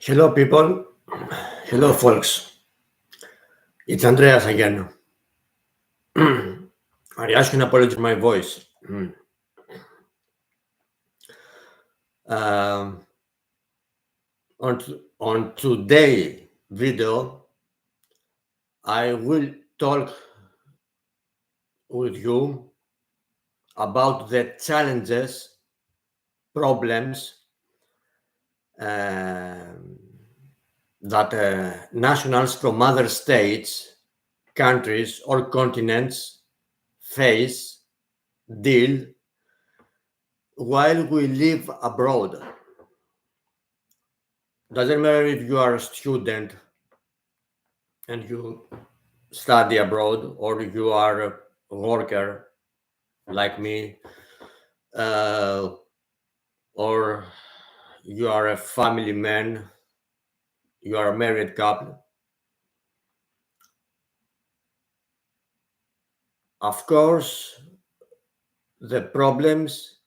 Hello, people. Hello, folks. It's Andreas again. I ask an apology for my voice. Um, on today video, I will talk with you about the challenges, problems that nationals from other states, countries, or continents face, deal while we live abroad. Doesn't matter if you are a student and you study abroad or you are a worker like me, or you are a family man, you are a married couple. Of course, the problems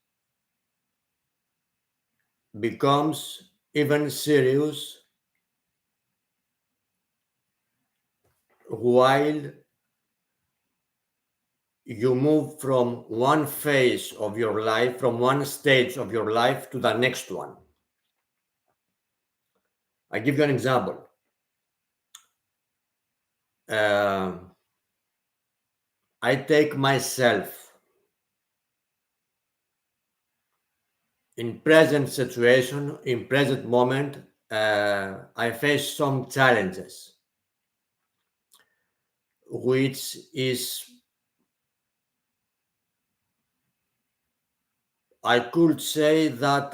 becomes even serious while you move from one phase of your life, from one stage of your life to the next one. I give you an example. I take myself in present situation, in present moment. I face some challenges, which is, I could say that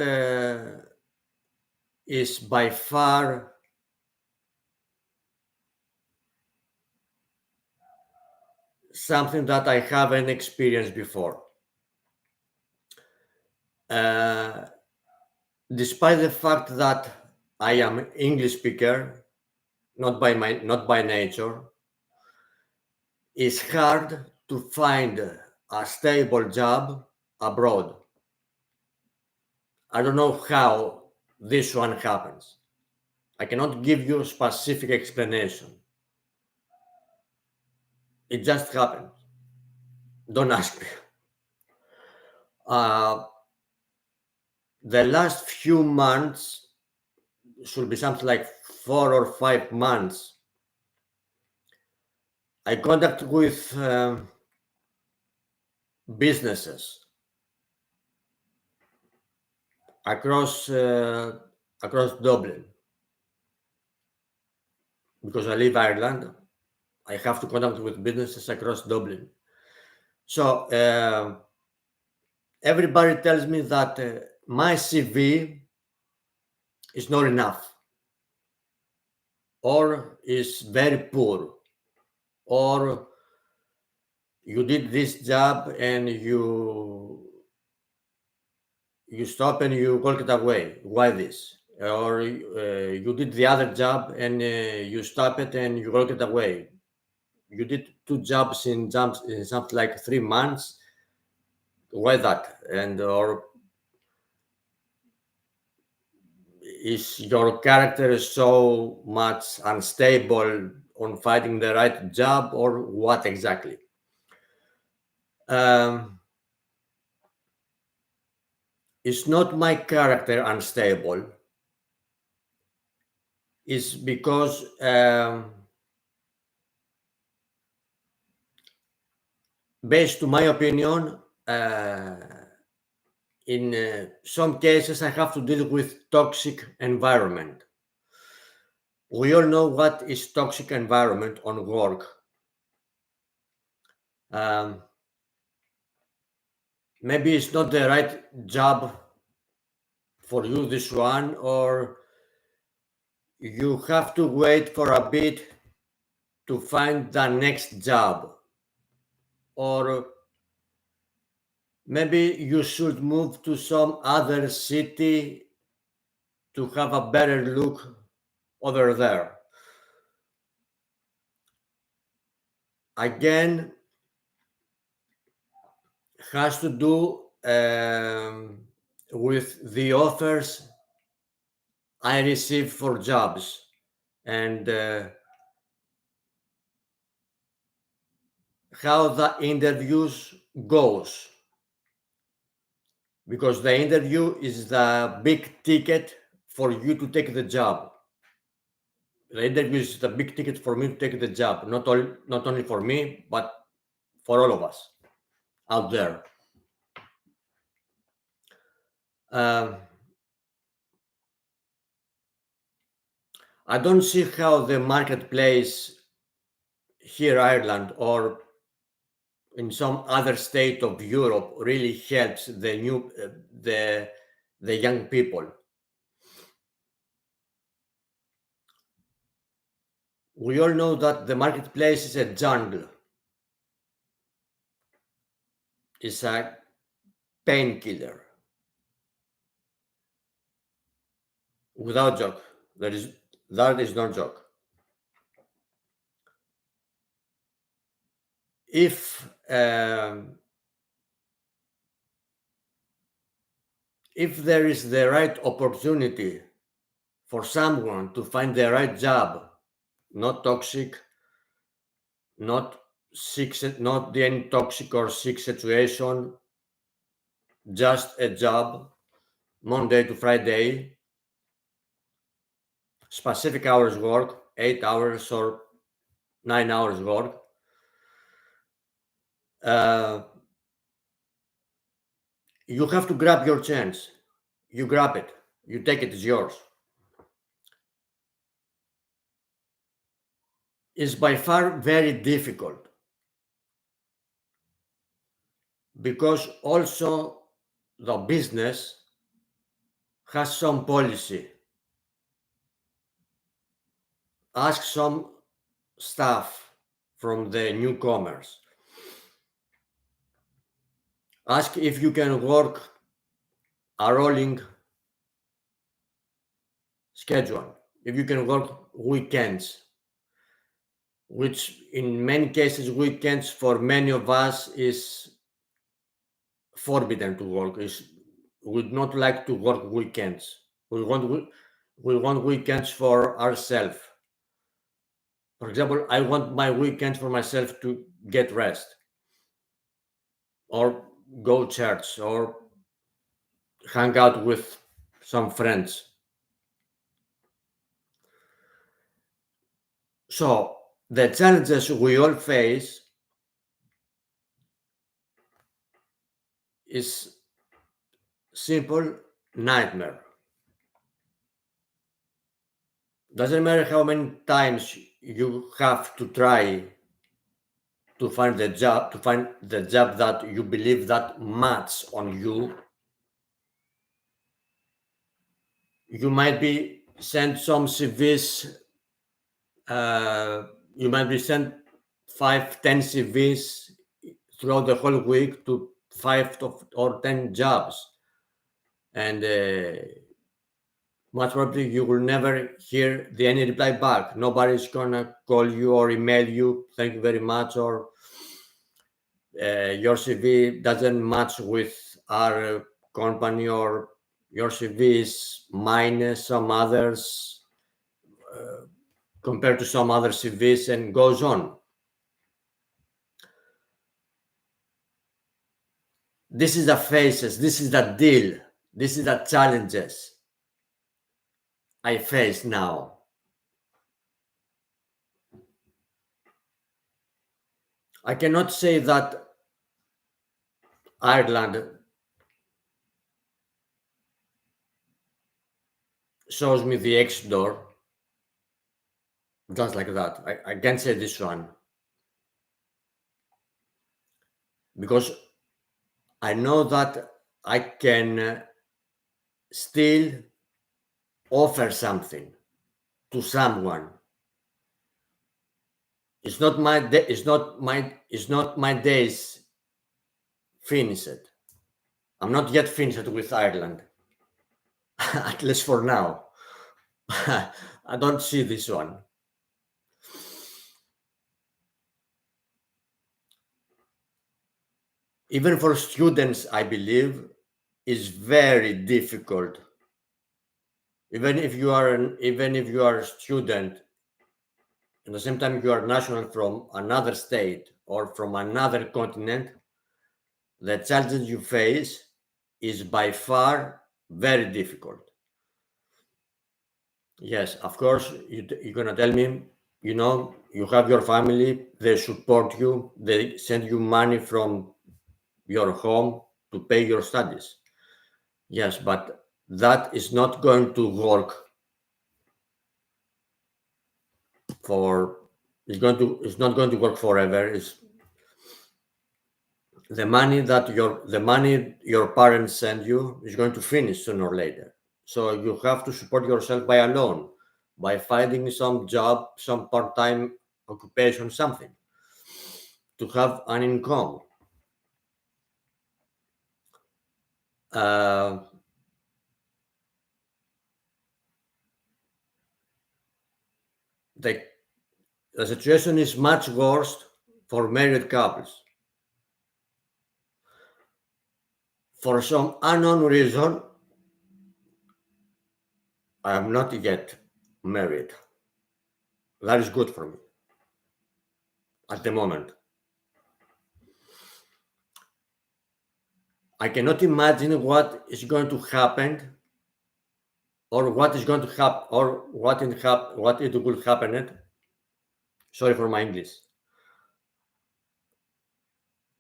is by far something that I haven't experienced before. Despite the fact that I am English speaker, not by nature, it's hard to find a stable job abroad. I don't know how this one happens. I cannot give you a specific explanation. It just happened. Don't ask me. The last few months, should be something like 4 or 5 months, I contact with businesses across Dublin. Because I live Ireland, I have to contact with businesses across Dublin. So everybody tells me that my CV is not enough, or is very poor, or you did this job and you stop and you walk it away. Why this? Or you did the other job and you stop it and you walk it away. You did 2 jobs in something like 3 months. Why that? And or is your character so much unstable on finding the right job, or what exactly? It's not my character unstable. It's because based to my opinion, in some cases I have to deal with toxic environment. We all know what is toxic environment on work. Maybe it's not the right job for you, this one, or you have to wait for a bit to find the next job, or maybe you should move to some other city to have a better look over there. Again, has to do with the offers I receive for jobs, and how the interviews goes, because the interview is the big ticket for you to take the job. The interview is the big ticket for me to take the job, not only for me, but for all of us out there. Um, I don't see how the marketplace here, Ireland, or in some other state of Europe, really helps the young people. We all know that the marketplace is a jungle. It's a painkiller. Without joke, that is no joke. If there is the right opportunity for someone to find the right job, not toxic, not not any toxic or sick situation, just a job, Monday to Friday, specific hours work, 8 hours or 9 hours work. You have to grab your chance. You grab it. You take it. It's yours. It's by far very difficult, because also the business has some policy. Ask some staff from the newcomers. Ask if you can work a rolling schedule, if you can work weekends, which in many cases, weekends for many of us is forbidden to work. We would not like to work weekends. We want weekends for ourselves. For example, I want my weekends for myself to get rest, or go church, or hang out with some friends. So the challenges we all face is simple nightmare. Doesn't matter how many times you have to try to find the job that you believe that match on you. You might be sent some CVs. You might be sent 5, 10 CVs throughout the whole week to 5 or 10 jobs, and much probably you will never hear any reply back. Nobody's gonna call you or email you, thank you very much, or your CV doesn't match with our company, or your CV is minus some others compared to some other CVs, and goes on. This is the faces, this is the deal, this is the challenges I face now. I cannot say that Ireland shows me the exit door just like that. I can't say this one, because I know that I can still offer something to someone. It's not my day, it's not my days finished. I'm not yet finished with Ireland. At least for now. I don't see this one. Even for students, I believe, is very difficult. even if you are a student, at the same time you are national from another state or from another continent, the challenges you face is by far very difficult. Yes, of course, you're gonna tell me, you have your family, they support you, they send you money from your home to pay your studies. Yes, but that is not going to work for. It's not going to work forever. It's the money your parents send you is going to finish sooner or later. So you have to support yourself by alone, by finding some job, some part-time occupation, something to have an income. Uh, the, the situation is much worse for married couples. For some unknown reason, I am not yet married. That is good for me at the moment. I cannot imagine what is going to happen, or what is going to happen, or what it will happen. Sorry for my English.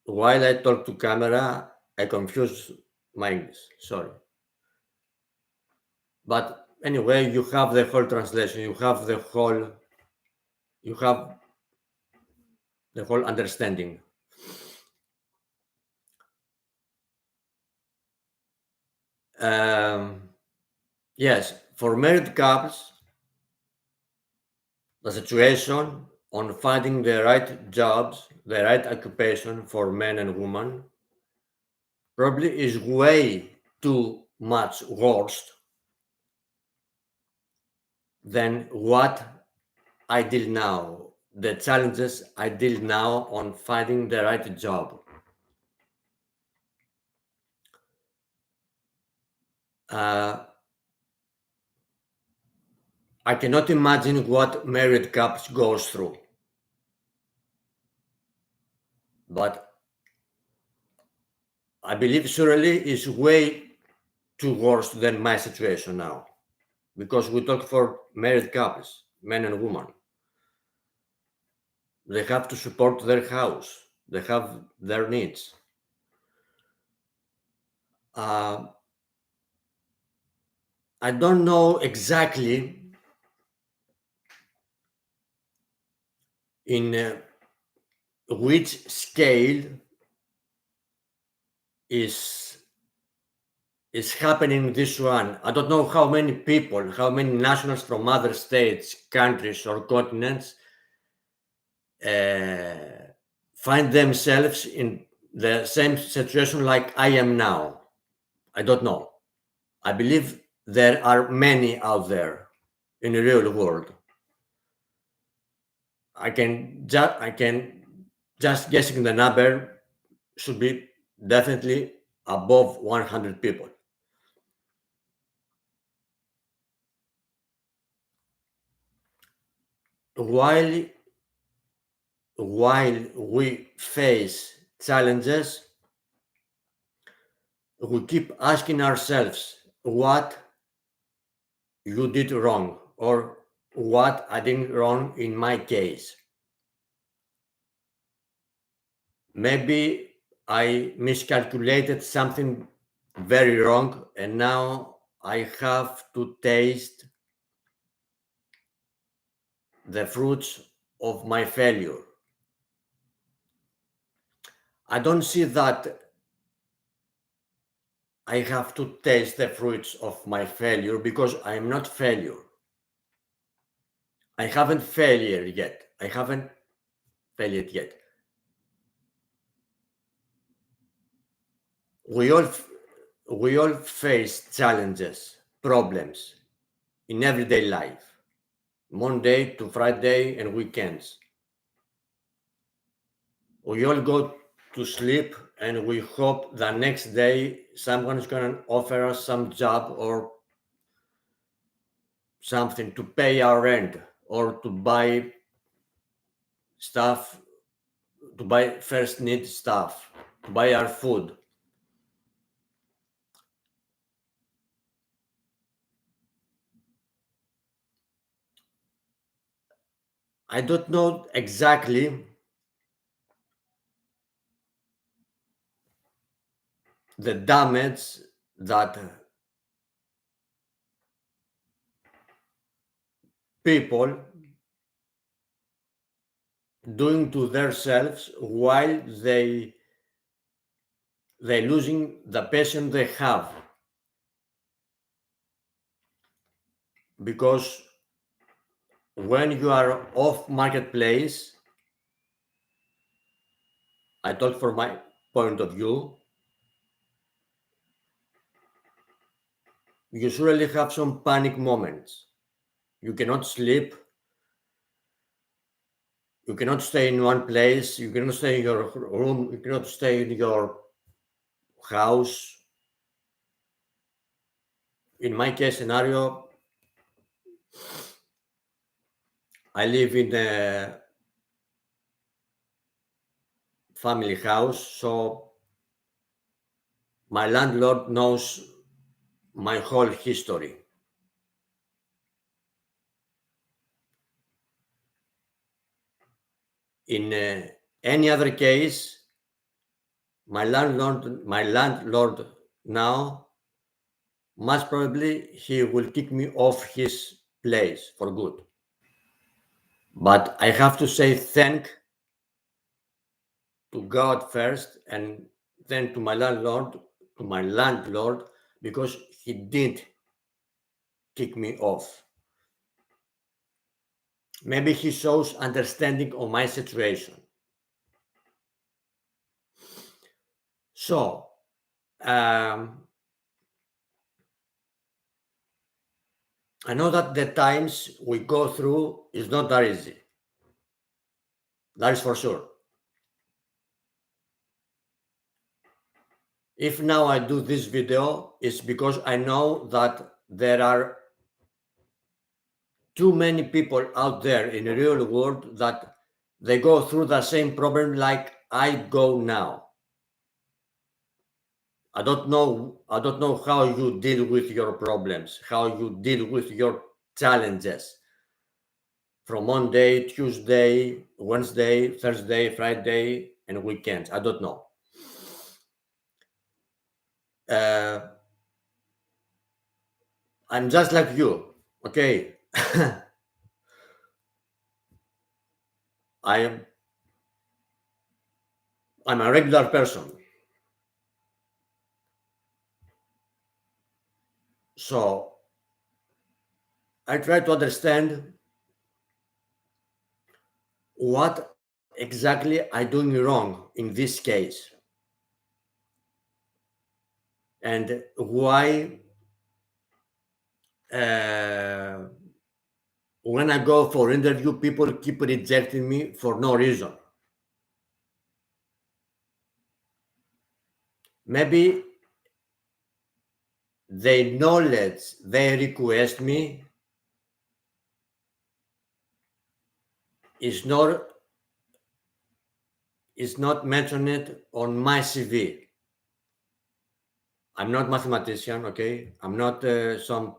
While I talk to camera, I confuse my English. Sorry. But anyway, you have the whole translation. You have the whole understanding. Yes, for married couples, the situation on finding the right jobs, the right occupation for men and women probably is way too much worse than what I deal now, the challenges I deal now on finding the right job. I cannot imagine what married couples goes through. But I believe surely is way too worse than my situation now. Because we talk for married couples, men and women. They have to support their house. They have their needs. I don't know exactly in which scale is happening this one. I don't know how many people, how many nationals from other states, countries, or continents find themselves in the same situation like I am now. I don't know. I believe there are many out there in the real world. I can just guessing the number should be definitely above 100 people. While we face challenges, we keep asking ourselves what you did wrong or what I did wrong in my case. Maybe I miscalculated something very wrong and now I have to taste the fruits of my failure. I don't see that I have to taste the fruits of my failure because I am not failure. I haven't failed yet. I haven't failed yet. We all face challenges, problems in everyday life, Monday to Friday and weekends. We all go to sleep and we hope the next day someone's going to offer us some job or something to pay our rent or to buy stuff, to buy first need stuff, to buy our food. I don't know exactly the damage that people doing to themselves while they losing the passion they have, because when you are off marketplace, I talk from my point of view, you surely have some panic moments. You cannot sleep, you cannot stay in one place, you cannot stay in your room, you cannot stay in your house. In my case scenario, I live in a family house, so my landlord knows my whole history. In any other case, my landlord now, most probably he will kick me off his place for good. But I have to say thank to God first, and then to my landlord, because he didn't kick me off. Maybe he shows understanding of my situation. So, I know that the times we go through is not that easy. That is for sure. If now I do this video, it's because I know that there are too many people out there in the real world that they go through the same problem like I go now. I don't know how you deal with your problems, how you deal with your challenges from Monday, Tuesday, Wednesday, Thursday, Friday, and weekends. I don't know. I'm just like you, okay? I'm a regular person. So I try to understand what exactly I'm doing wrong in this case, and why when I go for interview, people keep rejecting me for no reason. Maybe the knowledge they request me is not mentioned on my CV. I'm not mathematician, okay? I'm not some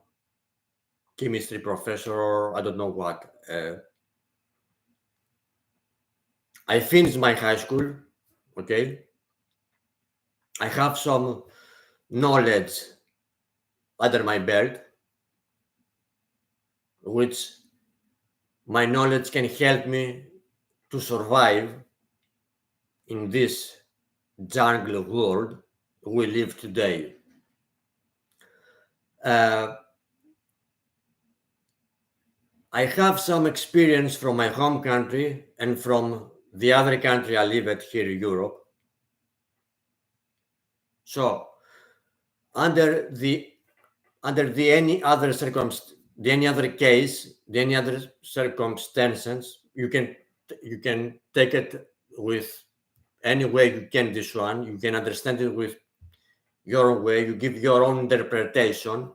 chemistry professor or I don't know what. I finished my high school, okay? I have some knowledge under my belt, which my knowledge can help me to survive in this jungle world we live today. I have some experience from my home country and from the other country I live at here in Europe. So under the any other circumstances, you can take it with any way you can. This one you can understand it with your own way. You give your own interpretation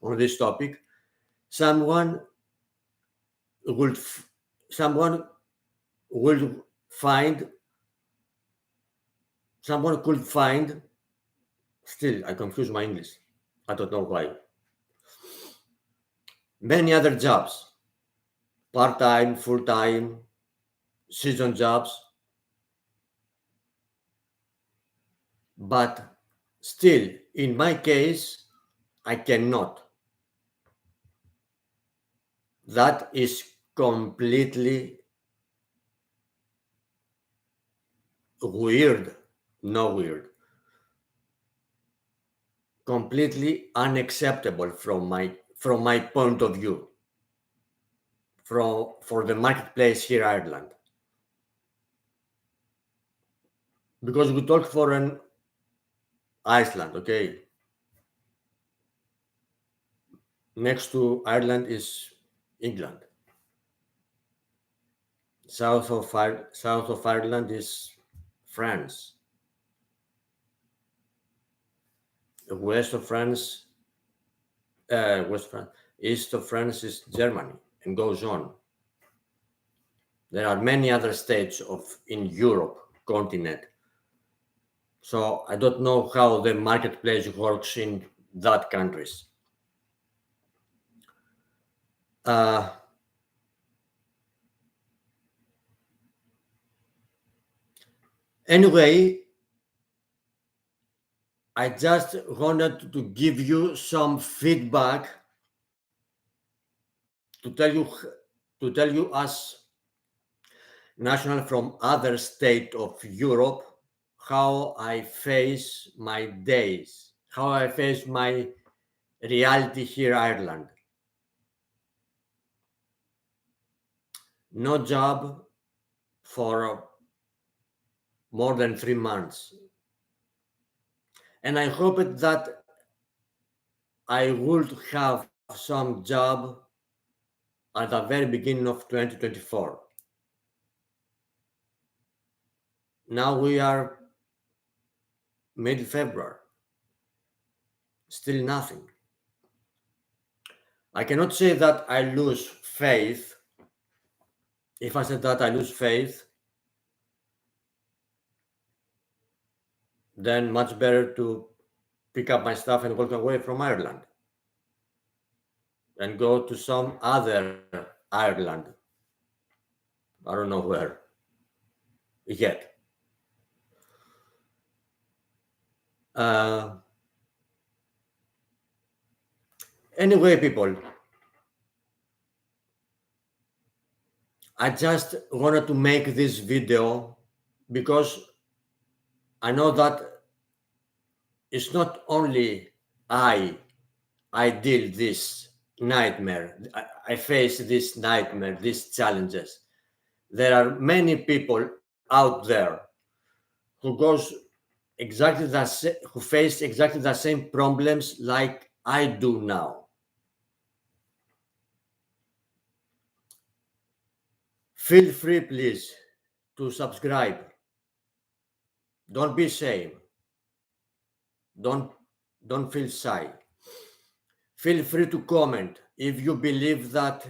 on this topic. someone would someone will find someone could find still I confuse my English. I don't know why. Many other jobs, part-time, full-time, season jobs, but still, in my case, I cannot. That is completely weird, no weird, completely unacceptable from my point of view, for the marketplace here in Ireland. Because we talk for an Iceland, okay? Next to Ireland is England. South of Ireland is France. West of France, West France, east of France is Germany, and goes on. There are many other states in Europe continent. So I don't know how the marketplace works in that countries. Anyway, I just wanted to give you some feedback to tell you as national from other state of Europe how I face my days, how I face my reality here in Ireland. No job for more than 3 months. And I hoped that I would have some job at the very beginning of 2024. Now we are mid-February. Still nothing. I cannot say that I lose faith. If I said that I lose faith, then much better to pick up my stuff and walk away from Ireland and go to some other Ireland. I don't know where yet. Anyway, people, I just wanted to make this video because I know that it's not only I deal this nightmare. I face this nightmare, these challenges. There are many people out there who who face exactly the same problems like I do now. Feel free, please, to subscribe. Don't be ashamed. Don't feel shy. Feel free to comment if you believe that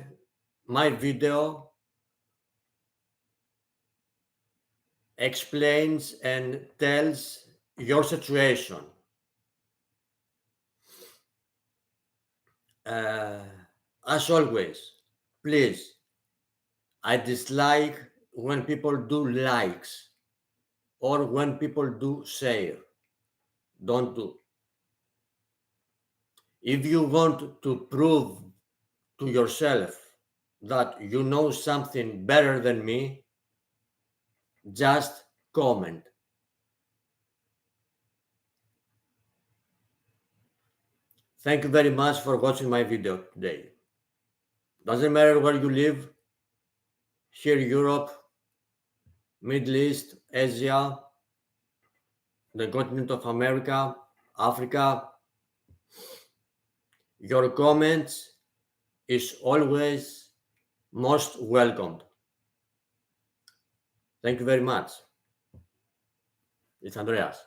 my video explains and tells your situation. As always, please, I dislike when people do likes or when people do share. Don't do. If you want to prove to yourself that you know something better than me, just comment. Thank you very much for watching my video today. Doesn't matter where you live, here Europe, Middle East, Asia, the continent of America, Africa, your comments is always most welcomed. Thank you very much. It's Andreas.